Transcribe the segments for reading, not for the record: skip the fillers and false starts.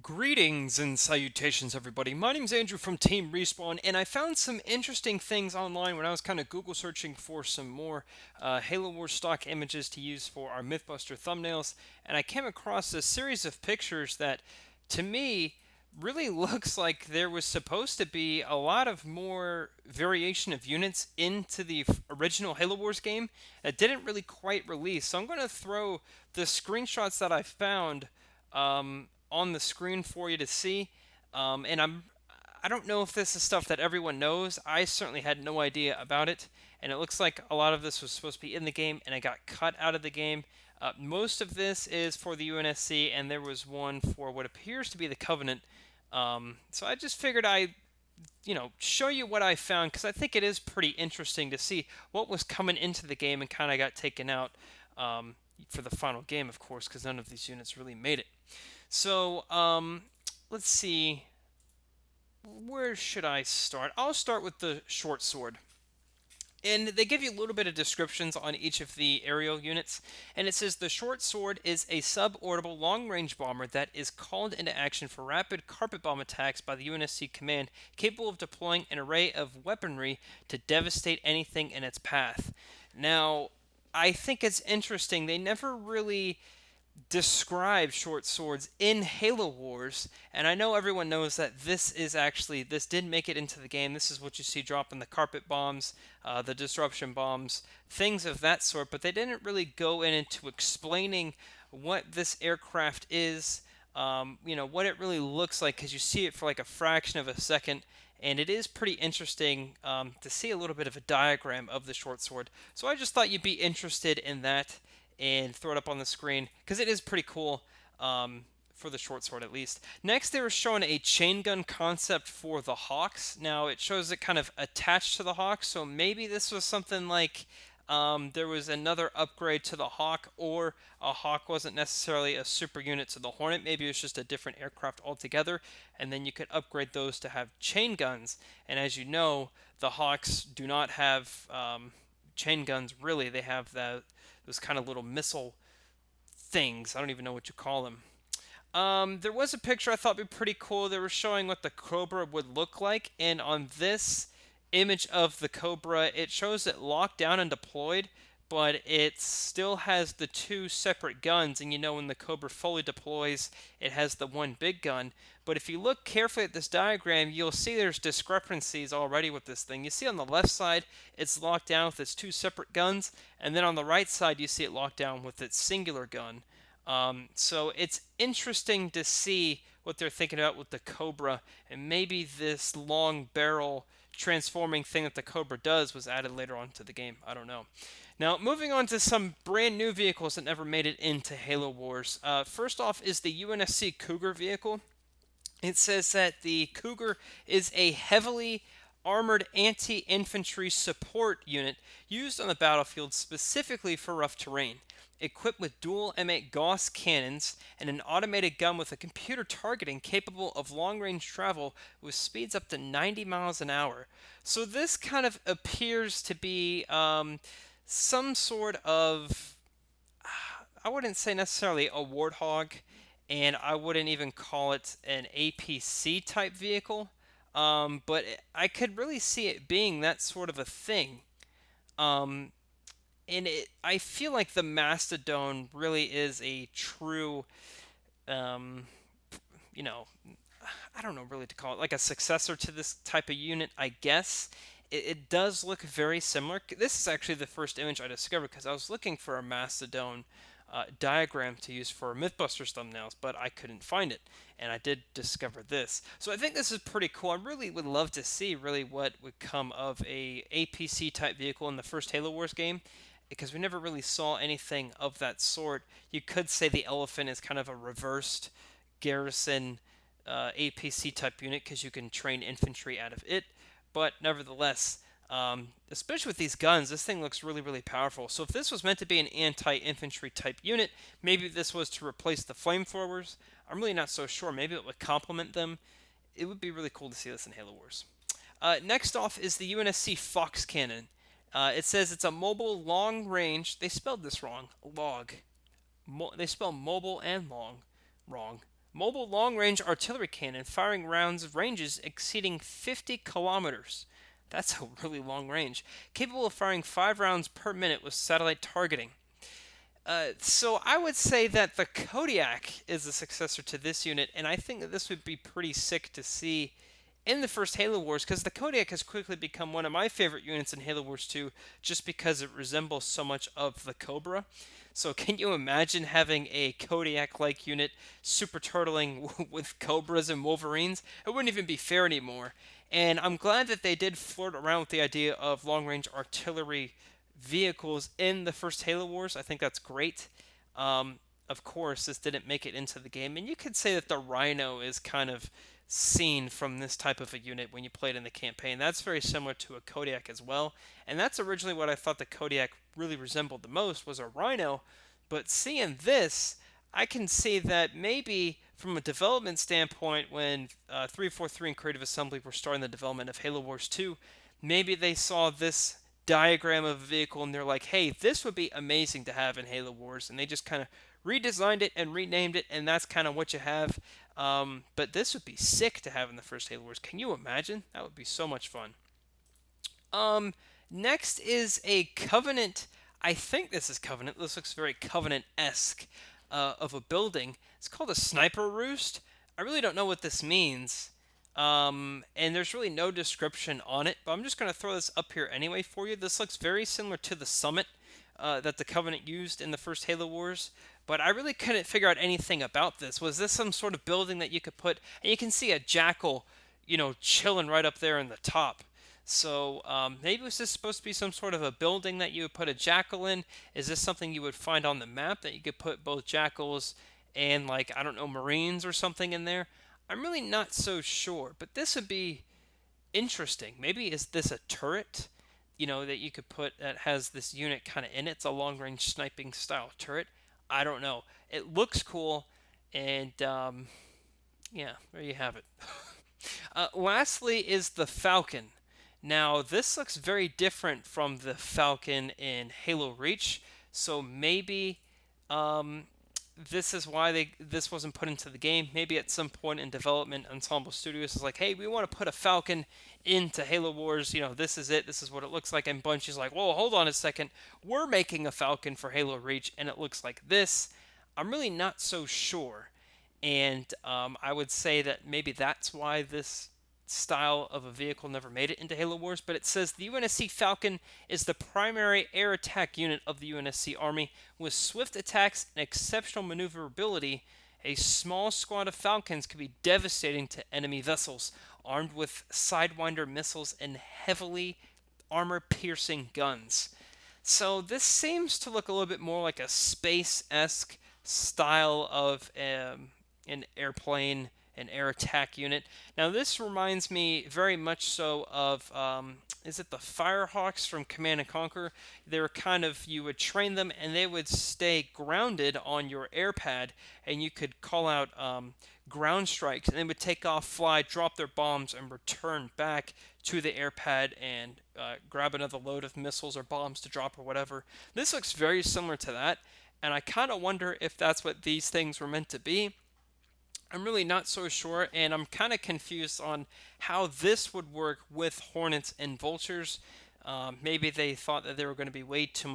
Greetings and salutations, everybody. My name's Andrew from Team Respawn, and I found some interesting things online when I was kind of Google searching for some more Halo Wars stock images to use for our Mythbuster thumbnails, and I came across a series of pictures that, to me, really looks like there was supposed to be a lot of more variation of units into the original Halo Wars game that didn't really quite release. So I'm going to throw the screenshots that I found on the screen for you to see. And I don't know if this is stuff that everyone knows. I certainly had no idea about it, and it looks like a lot of this was supposed to be in the game, and it got cut out of the game. Most of this is for the UNSC, and there was one for what appears to be the Covenant. So I just figured show you what I found because I think it is pretty interesting to see what was coming into the game and kind of got taken out for the final game, of course, because none of these units really made it. So, let's see. Where should I start? I'll start with the short sword. And they give you a little bit of descriptions on each of the aerial units. And it says the short sword is a suborbital long-range bomber that is called into action for rapid carpet bomb attacks by the UNSC command, capable of deploying an array of weaponry to devastate anything in its path. Now, I think it's interesting. They never really describe short swords in Halo Wars, and I know everyone knows that this did make it into the game. This is what you see dropping the carpet bombs, the disruption bombs, things of that sort, but they didn't really go into explaining what this aircraft is, what it really looks like, because you see it for like a fraction of a second, and it is pretty interesting to see a little bit of a diagram of the short sword. So I just thought you'd be interested in that and throw it up on the screen because it is pretty cool for the short sword at least. Next, they were showing a chain gun concept for the Hawks. Now, it shows it kind of attached to the Hawks, so maybe this was something like there was another upgrade to the Hawk, or a Hawk wasn't necessarily a super unit to the Hornet. Maybe it was just a different aircraft altogether, and then you could upgrade those to have chain guns. And as you know, the Hawks do not have chain guns really. They have those kind of little missile things. I don't even know what you call them. There was a picture I thought would be pretty cool. They were showing what the Cobra would look like, and on this image of the Cobra, it shows it locked down and deployed, but it still has the two separate guns, and when the Cobra fully deploys, it has the one big gun. But if you look carefully at this diagram, you'll see there's discrepancies already with this thing. You see on the left side, it's locked down with its two separate guns, and then on the right side, you see it locked down with its singular gun. So it's interesting to see what they're thinking about with the Cobra, and maybe this long barrel transforming thing that the Cobra does was added later on to the game. I don't know. Now, moving on to some brand new vehicles that never made it into Halo Wars. First off is the UNSC Cougar vehicle. It says that the Cougar is a heavily armored anti-infantry support unit used on the battlefield specifically for rough terrain. Equipped with dual M8 Gauss cannons and an automated gun with a computer targeting capable of long-range travel with speeds up to 90 miles an hour. So this kind of appears to be some sort of, I wouldn't say necessarily a Warthog, and I wouldn't even call it an APC type vehicle, but I could really see it being that sort of a thing. Um, I feel like the Mastodon really is a true, um, you know, I don't know really to call it like a successor to this type of unit, I guess. It does look very similar. This is actually the first image I discovered because I was looking for a Mastodon diagram to use for Mythbusters thumbnails, but I couldn't find it, and I did discover this. So I think this is pretty cool. I really would love to see really what would come of a APC type vehicle in the first Halo Wars game, because we never really saw anything of that sort. You could say the Elephant is kind of a reversed Garrison APC type unit because you can train infantry out of it, but nevertheless, especially with these guns, this thing looks really, really powerful. So if this was meant to be an anti-infantry type unit, maybe this was to replace the flamethrowers. I'm really not so sure. Maybe it would complement them. It would be really cool to see this in Halo Wars. Next off is the UNSC Fox Cannon. It says it's a mobile long range. They spelled this wrong. Log. They spell mobile and long wrong. mobile long-range artillery cannon firing rounds ranges exceeding 50 kilometers. That's a really long range. Capable of firing 5 rounds per minute with satellite targeting. So I would say that the Kodiak is the successor to this unit, and I think that this would be pretty sick to see in the first Halo Wars, because the Kodiak has quickly become one of my favorite units in Halo Wars 2, just because it resembles so much of the Cobra. So can you imagine having a Kodiak-like unit super turtling with Cobras and Wolverines? It wouldn't even be fair anymore. And I'm glad that they did flirt around with the idea of long-range artillery vehicles in the first Halo Wars. I think that's great. Of course, this didn't make it into the game, and you could say that the Rhino is kind of seen from this type of a unit when you play it in the campaign. That's very similar to a Kodiak as well, and that's originally what I thought the Kodiak really resembled the most, was a Rhino. But seeing this, I can see that maybe from a development standpoint, when 343 and Creative Assembly were starting the development of Halo Wars 2, maybe they saw this diagram of a vehicle and they're like, hey, this would be amazing to have in Halo Wars, and they just kind of redesigned it and renamed it, and that's kind of what you have. But this would be sick to have in the first Halo Wars. Can you imagine? That would be so much fun. Next is a Covenant. I think this is Covenant. This looks very Covenant-esque of a building. It's called a Sniper Roost. I really don't know what this means. And there's really no description on it, but I'm just going to throw this up here anyway for you. This looks very similar to the Summit that the Covenant used in the first Halo Wars, but I really couldn't figure out anything about this. Was this some sort of building that you could put, and you can see a jackal, chilling right up there in the top. So maybe was this supposed to be some sort of a building that you would put a jackal in? Is this something you would find on the map that you could put both jackals and, like, I don't know, Marines or something in there? I'm really not so sure, but this would be interesting. Maybe is this a turret, that you could put that has this unit kind of in it? It's a long-range sniping style turret. I don't know. It looks cool, and yeah, there you have it. Lastly is the Falcon. Now, this looks very different from the Falcon in Halo Reach, so maybe this is why this wasn't put into the game. Maybe at some point in development, Ensemble Studios is like, hey, we want to put a Falcon into Halo Wars. This is it. This is what it looks like. And Bungie's like, whoa, hold on a second. We're making a Falcon for Halo Reach, and it looks like this. I'm really not so sure. And I would say that maybe that's why this style of a vehicle never made it into Halo Wars, but it says the UNSC Falcon is the primary air attack unit of the UNSC Army. With swift attacks and exceptional maneuverability, a small squad of Falcons can be devastating to enemy vessels, armed with Sidewinder missiles and heavily armor-piercing guns. So this seems to look a little bit more like a space-esque style of an airplane, an air attack unit. Now this reminds me very much so of, is it the Firehawks from Command and Conquer? They were you would train them and they would stay grounded on your air pad, and you could call out ground strikes, and they would take off, fly, drop their bombs, and return back to the air pad and grab another load of missiles or bombs to drop or whatever. This looks very similar to that, and I kind of wonder if that's what these things were meant to be. I'm really not so sure, and I'm kind of confused on how this would work with Hornets and Vultures. Maybe they thought that there were going to be way too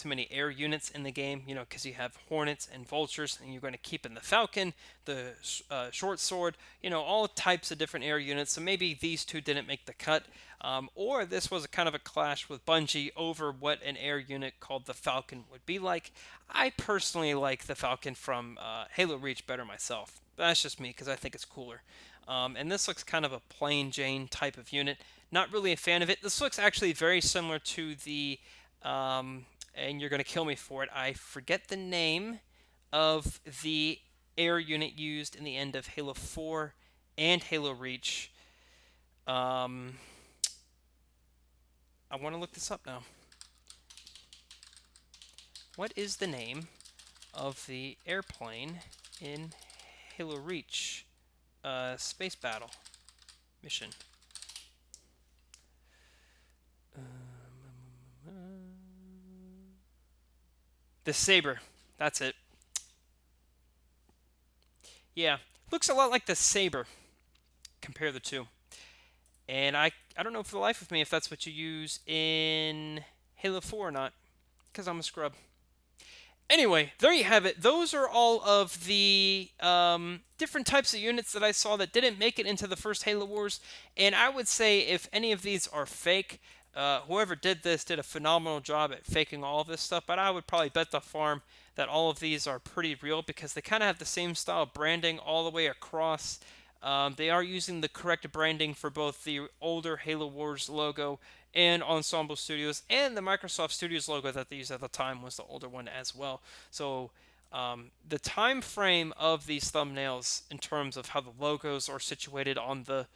many air units in the game, because you have Hornets and Vultures, and you're going to keep in the Falcon, the Short Sword, all types of different air units. So maybe these two didn't make the cut, or this was a kind of a clash with Bungie over what an air unit called the Falcon would be like. I personally like the Falcon from Halo Reach better myself. That's just me, because I think it's cooler. And this looks kind of a plain Jane type of unit. Not really a fan of it. This looks actually very similar to the, and you're going to kill me for it, I forget the name of the air unit used in the end of Halo 4 and Halo Reach. I want to look this up now. What is the name of the airplane in Halo Reach space battle mission? The Saber. That's it. Yeah, looks a lot like the Saber. Compare the two. And I don't know for the life of me if that's what you use in Halo 4 or not, because I'm a scrub. Anyway, there you have it. Those are all of the different types of units that I saw that didn't make it into the first Halo Wars. And I would say if any of these are fake, whoever did this did a phenomenal job at faking all of this stuff. But I would probably bet the farm that all of these are pretty real because they kind of have the same style of branding all the way across. They are using the correct branding for both the older Halo Wars logo and Ensemble Studios, and the Microsoft Studios logo that they used at the time was the older one as well. So the time frame of these thumbnails, in terms of how the logos are situated on the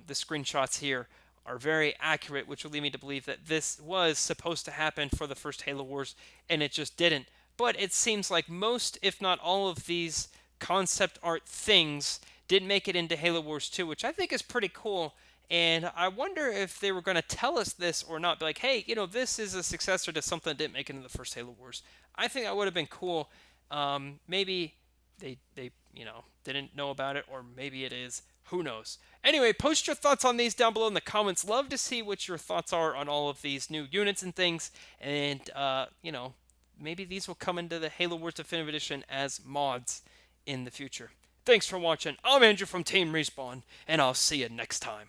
screenshots here, are very accurate, which will lead me to believe that this was supposed to happen for the first Halo Wars, and it just didn't. But it seems like most, if not all, of these concept art things did make it into Halo Wars 2, which I think is pretty cool. And I wonder if they were going to tell us this or not. Be like, hey, this is a successor to something that didn't make it into the first Halo Wars. I think that would have been cool. Maybe they didn't know about it, or maybe it is. Who knows? Anyway, post your thoughts on these down below in the comments. Love to see what your thoughts are on all of these new units and things. And maybe these will come into the Halo Wars Definitive Edition as mods in the future. Thanks for watching. I'm Andrew from Team Respawn, and I'll see you next time.